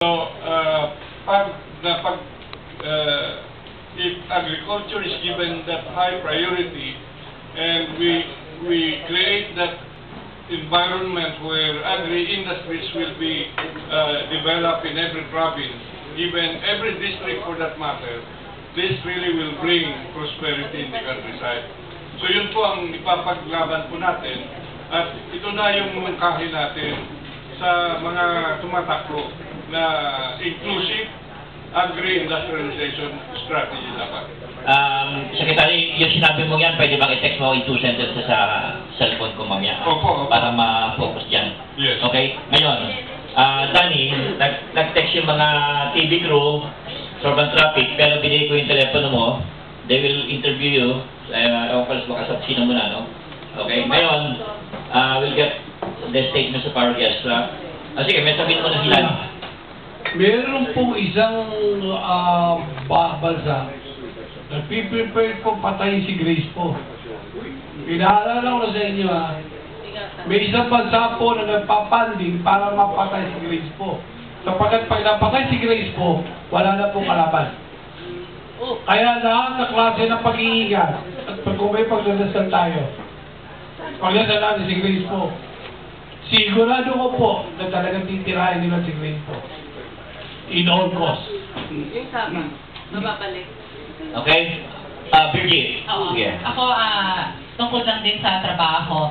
So, if agriculture is given that high priority and we create that environment where agri-industries will be developed in every province, even every district for that matter, this really will bring prosperity in the countryside. So yun po ang ipapaglaban po natin at ito na yung mungkahi natin sa mga tumatakbo na inclusive agri-industrialization strategy dapat. Secretary, yung sinabi mo yan, pwede bang i-text mo in 2 sentences sa cellphone ko mamaya? Opo. Para ma-focus dyan. Yes. Okay? Ngayon, Danny, nag-text yung mga TV crew, Sorban Traffic, pero binigay ko yung telepono mo. They will interview you. Ewan ko baka sa sino muna, no? Okay? Ngayon, we'll get the statement sa power guest. Sige, may sabihin mo na sila. Meron pong isang bansa na piprepare po patayin si Grace po. Pinaalala ko sa inyo may isang bansa po na nagpapanding para mapatay si Grace po. Sapagkat pag napatay si Grace po, wala na pong kalaban. Kaya lahat na klase ng pag-iingat at kung may pagdadasal tayo, pagdasal natin si Grace po, sigurado ko po na talagang titirahin nila si Grace po. In all costs. Yung sama, mababalik. Okay? Birgit. Oo. Yeah. Ako, tungkol lang din sa trabaho.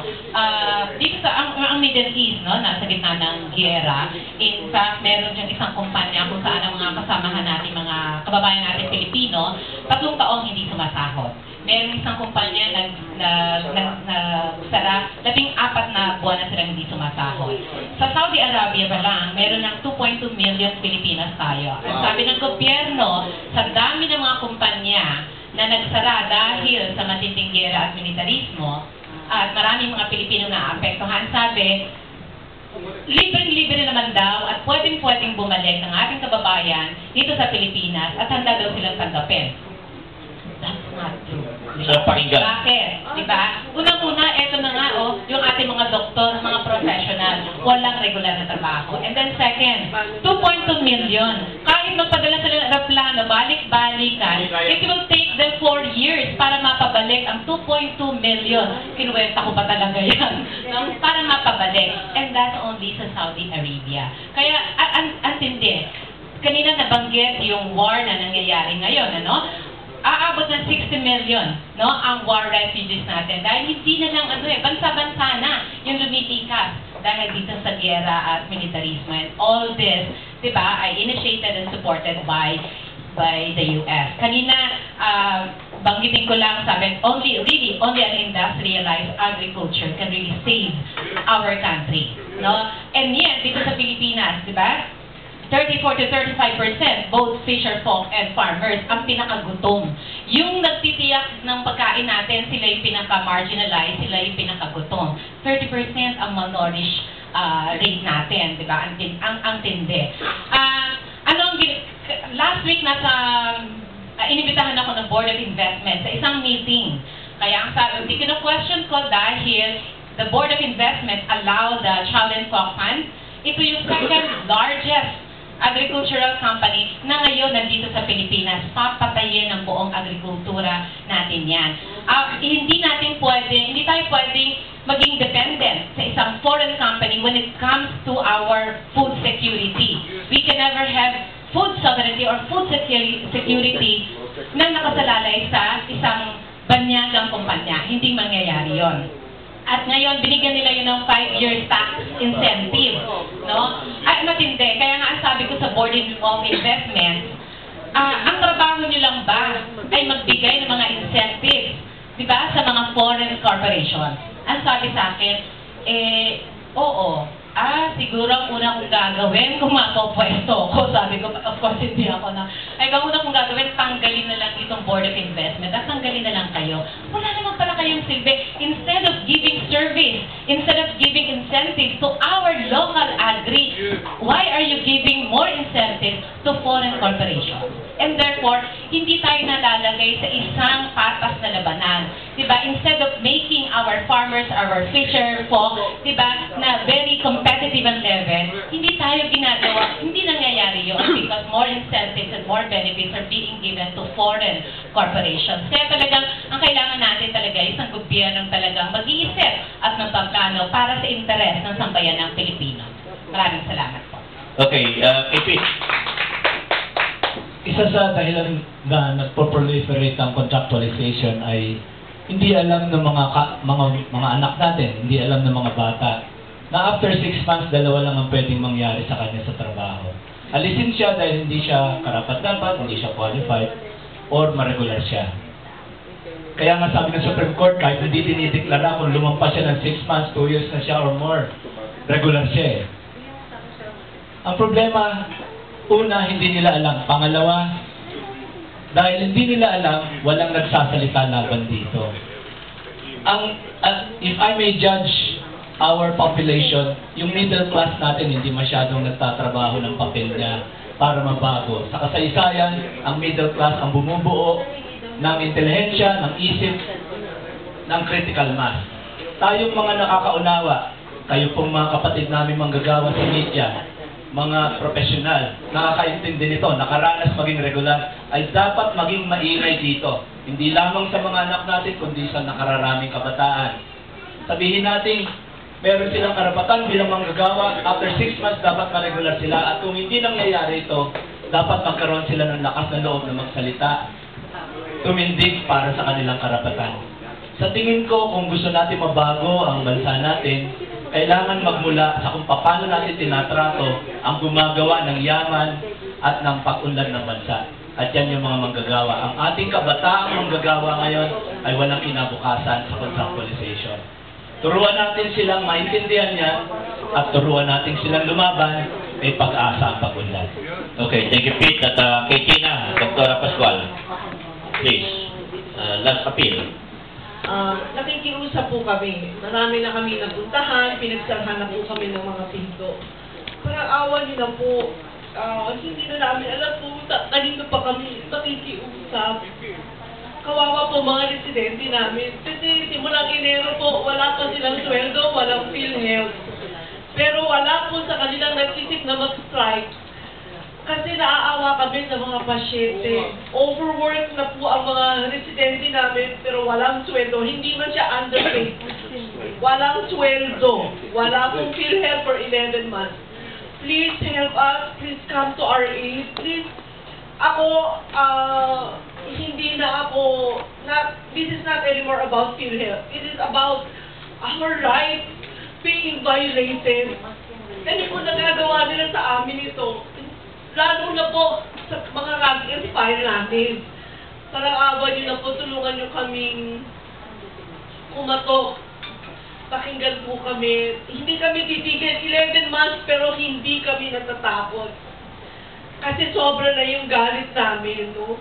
Dito sa ang Middle East, no, nasa gitna ng giyera. In fact, meron dyan isang kumpanya kung saan ang mga kasamahan natin, mga kababayan natin Pilipino, 3 taong hindi sumasahod. Meron isang kumpanya nagsara, 14 na buwan na silang hindi sumasahod. Sa Saudi Arabia pa lang, meron ng 2.2 million Pilipinas tayo. At sabi ng gobyerno, sa dami ng mga kumpanya na nagsara dahil sa matinding giyera at militarismo, at maraming mga Pilipino na apektuhan, sabi, libreng-libre naman daw at pwedeng-pwedeng bumalik ng ating kababayan dito sa Pilipinas at handa daw silang tanggapin. That's not true. Sa pakinggan. Bakit? Diba? Unang-una, eto na nga, yung ating mga doktor, mga professional, walang regular na trabaho. And then second, 2.2 million. Kahit magpadala sila ng aeroplano, balik-balikan, it will take them 4 years para mapabalik ang 2.2 million. Kinuwenta ko pa talaga yan. Para mapabalik. And that's only sa Saudi Arabia. Kaya, antindi. Kanina nabanggit yung war na nangyayari ngayon, ano? Aabot ng 60 million, no, ang war refugees natin. Dahil hindi na lang, bansa-bansa na yung lumitikas dahil dito sa giyera at militarismo. And all this, diba, ay initiated and supported by the US. Kanina, banggitin ko lang, sabi, only an industrialized agriculture can really save our country, no? And yet, dito sa Pilipinas, diba, 34 to 35%, both fisher folk and farmers, ang pinakagutom. Yung nagtitiyak ng pagkain natin, sila yung pinaka-marginalized, sila yung pinakagutom. 30% ang malnourished rate natin, di ba? Ang tindi. Last week, inibitahan ako ng Board of Investment sa isang meeting. Kaya ang sabi, kino-question ko dahil the Board of Investment allowed the Child and Folk Fund. Ito yung second largest agricultural company na ngayon nandito sa Pilipinas, papatayin ang buong agrikultura natin yan. Hindi tayo pwedeng maging dependent sa isang foreign company when it comes to our food security. We can never have food sovereignty or food security na nakasalalay sa isang banyagang kumpanya. Hindi mangyayari yon. At ngayon, binigyan nila yun ng 5-year tax incentive, no? At matindi. Kaya nga, ang sabi ko sa Board of Investment, ang trabaho nyo lang ba ay magbigay ng mga incentives, di ba, sa mga foreign corporations? Ang sabi sa akin, oo. Siguro ang una kong gagawin kung mapopwesto ko. Sabi ko, of course, hindi ako na. Ang una kong gagawin, tanggalin na lang itong Board of Investment at tanggalin na lang kayo. Wala naman pala kayong silbi. Instead of giving service, instead of giving incentives to our local agri, why are you giving more incentives to foreign corporations? And therefore, hindi tayo nalalagay sa isang patas na labanan. Diba? Instead of making our farmers, our fisher folk, diba, na very competitive ang level, hindi tayo ginagawa, hindi nangyayari yun because more incentives and more benefits are being given to foreign corporations. Kaya talagang, ang kailangan natin talaga is ang gobyernong talagang mag-iisip at magpaplano para sa interes ng sambayan ng Pilipino. Maraming salamat po. Okay, Ipit. Isa sa dahilan na nagpo-proliferate ang contractualization ay hindi alam ng mga anak natin, hindi alam ng mga bata na after 6 months, 2 lang ang pwedeng mangyari sa kanya sa trabaho. Alisin siya dahil hindi siya karapat-dapat, hindi siya qualified, or ma-regular siya. Kaya nga sabi ng Supreme Court, kahit hindi dinideklara kung lumampas siya ng 6 months, 2 years na siya or more, regular siya eh. Ang problema, una, hindi nila alam. Pangalawa, dahil hindi nila alam, walang nagsasalita laban dito. If I may judge our population, yung middle class natin hindi masyadong nagtatrabaho ng papel niya para mabago. Sa kasaysayan, ang middle class ang bumubuo ng intelihensya, ng isip, ng critical mass. Tayong mga nakakaunawa, kayo pong mga kapatid namin manggagawa sa media, mga profesional, nakakaintindi nito, nakaranas maging regular, ay dapat maging maingay dito. Hindi lamang sa mga anak natin, kundi sa nakararaming kabataan. Sabihin natin, meron silang karapatan bilang manggagawa, after 6 months dapat ma-regular sila, at kung hindi nangyayari ito, dapat magkaroon sila ng lakas na loob na magsalita, tumindig para sa kanilang karapatan. Sa tingin ko, kung gusto natin mabago ang bansa natin, kailangan magmula sa kung paano natin tinatrato ang gumagawa ng yaman at ng pag-unlad ng bansa. At yan yung mga manggagawa. Ang ating kabataang manggagawa ngayon ay walang kinabukasan sa contractualization. Turuan natin silang maintindihan yan at turuan natin silang lumaban, may pag-asa ang pag-unlad. Okay, thank you, Pete. At kay Tina, Dr. Pascual, please, last appeal. Nakikiusap po kami. Marami na kami napuntahan, pinagsarhan na po kami ng mga pinto. Parang awa niyo na po. Hindi na namin alam po, kanino pa kami nakikiusap. Kawawa po mga residente namin. Kasi simulang Enero po, wala pa silang sweldo, walang PhilHealth. Pero wala po sa kanilang nag-isip na mag-strike. Kasi naaawa kami sa mga pasyente. Overwork na po ang mga residente namin, pero walang sweldo. Hindi man siya underpaid. Walang sweldo. Wala pong PhilHealth for 11 months. Please help us. Please come to our aid. Please. Ako, hindi na ako, this is not anymore about PhilHealth. It is about our rights being violated. Ano po nagagawa nila sa amin ito? Lalo na po sa mga rank and file natin. Parang awa niyo na po, tulungan niyo kaming kumatok. Pakinggan po kami. Hindi kami titigil 11 months pero hindi kami natatakot. Kasi sobra na yung galit namin, no?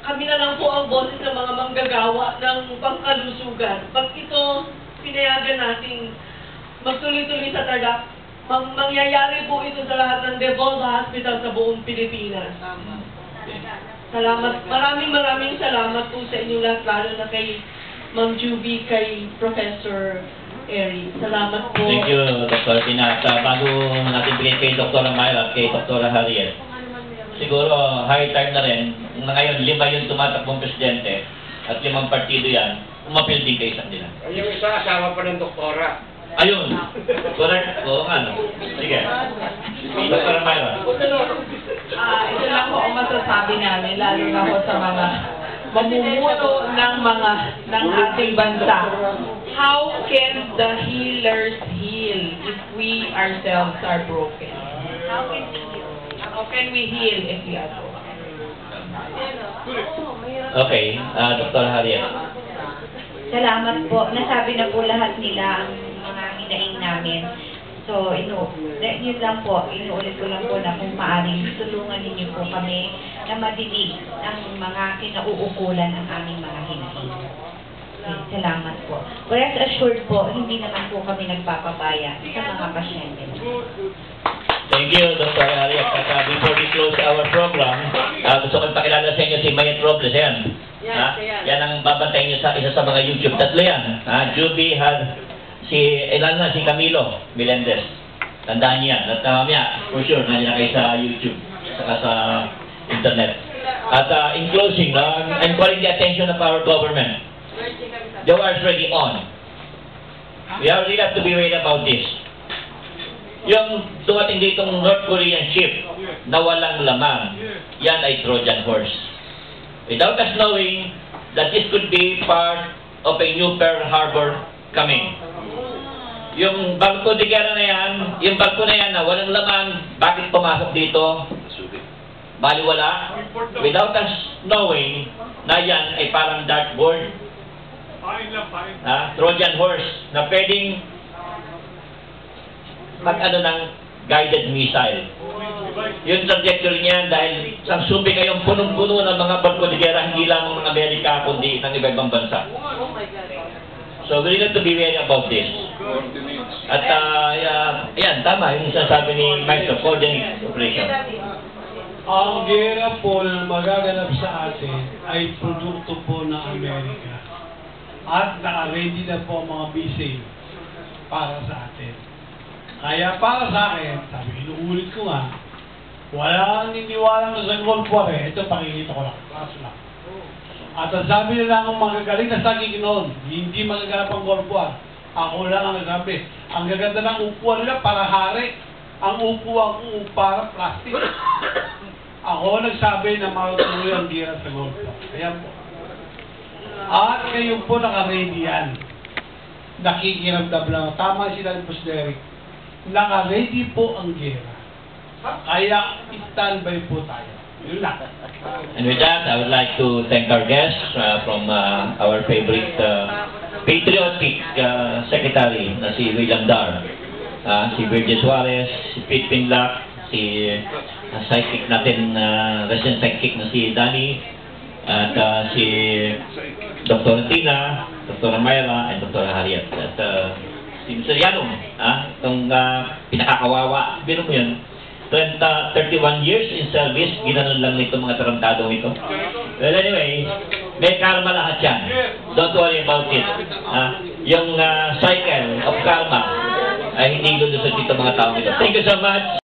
Kami na lang po ang boses ng mga manggagawa ng pangkalusugan. Pag ito, pinayagan natin magtuloy-tuloy sa tadak, mangyayari po ito sa lahat ng Devolva Hospital sa buong Pilipinas. Salamat. Maraming salamat po sa inyong lahat, lalo na kay Ma'am Juby, kay Professor Eri. Salamat po. Thank you, Dr. Tina. At bago natin bigay kay Dr. Myra at kay Dr. Harriet, siguro high time na rin, na ngayon 5 yung tumatakbong presidente at 5 partido yan, umapil din kay isang nila. Yung isa, asawa pa ng doktora. Ayun. Correct. Oo nga, no? Sige. Dr. Myra. Ito lang po ang masasabi namin, lalo na po sa mga mamumuno ng ating bansa. How can the healers heal if we ourselves are broken? How can we heal if we are broken? Okay. Dr. Harriet. Salamat po. Nasabi na po lahat nila ang mga hinaing namin. So, yun lang po, inuulit ko lang po na kung maaaring tulungan ninyo po kami na madinig ang mga kinauukulan ng aming mga hinaing. Salamat po. Rest assured po, hindi naman po kami nagpapabaya sa mga pasyente. Thank you, Dr. Arias. At before we close our program, gusto ko ipakilala sa inyo si Mayet Robles. Yan. Yan ang babantayin nyo sa isa sa mga YouTube. Tatlo yan. Juby, si Camilo Melendez. Tandaan niya. At for sure, nandiyan na kayo sa YouTube. Saka sa internet. At in closing, I'm calling the attention of our government. The war is already on. We really have to be worried about this. Yung dumating ditong North Korean ship na walang laman, yan ay Trojan horse. Without us knowing that this could be part of a new Pearl Harbor coming. Yung barko de guerra na yan, yung barko na yan na walang laman, bakit pumasok dito? Baliwala. Without us knowing na yan ay parang dartboard. Trojan horse na pwedeng mag-ano ng guided missile. Yung trajectory niyan dahil sang subi kayong punong-puno ng mga barko de guerra, hindi lamang ng Amerika, kundi ng iba-ibang bansa. So we need to be wary about this. At ayan, tama yung sinasabi ni Maestro, coordinate operation. Ang gera po na magaganap sa atin ay produkto po ng Amerika. At naka-ready na po ang mga missile para sa atin. Kaya para sa akin, sabi, inuulit ko nga, wala nang niniwala na sa Gulf War eh. Ito, pakikita ko lang. Kaso lang. At ang sabi nila ng magagaling na saging noon, hindi magaganap ang Gulf War. Ako lang ang sabi. Ang gaganda ng upuan nila para hari. Ang upuan ko para plastic. Ako nagsabi na matuloy ang gira sa Gulf War. Ayan po. At kayo po naka-ready yan. Nakikiramdam lang. Tama sila ni Boss Derek. Naka-ready po ang gera. Kaya stand-by po tayo. Yun lang. And with that, I would like to thank our guests from our favorite patriotic secretary na si William Dar, si Virgil Suarez, si Pete Pinlac, si psychic natin, resident psychic na si Danny, at si Dr. Tina, Dr. Mayra, and Dr. Harriet. At si Mr. Yanong, itong pinakakawawa. Biro mo yun, 31 years in service, ginanon lang nito mga tarantadong ito. Well, anyway, may karma lahat yan. Don't worry about it. Yung cycle of karma ay hindi lulusot dito mga tao ito. Thank you so much.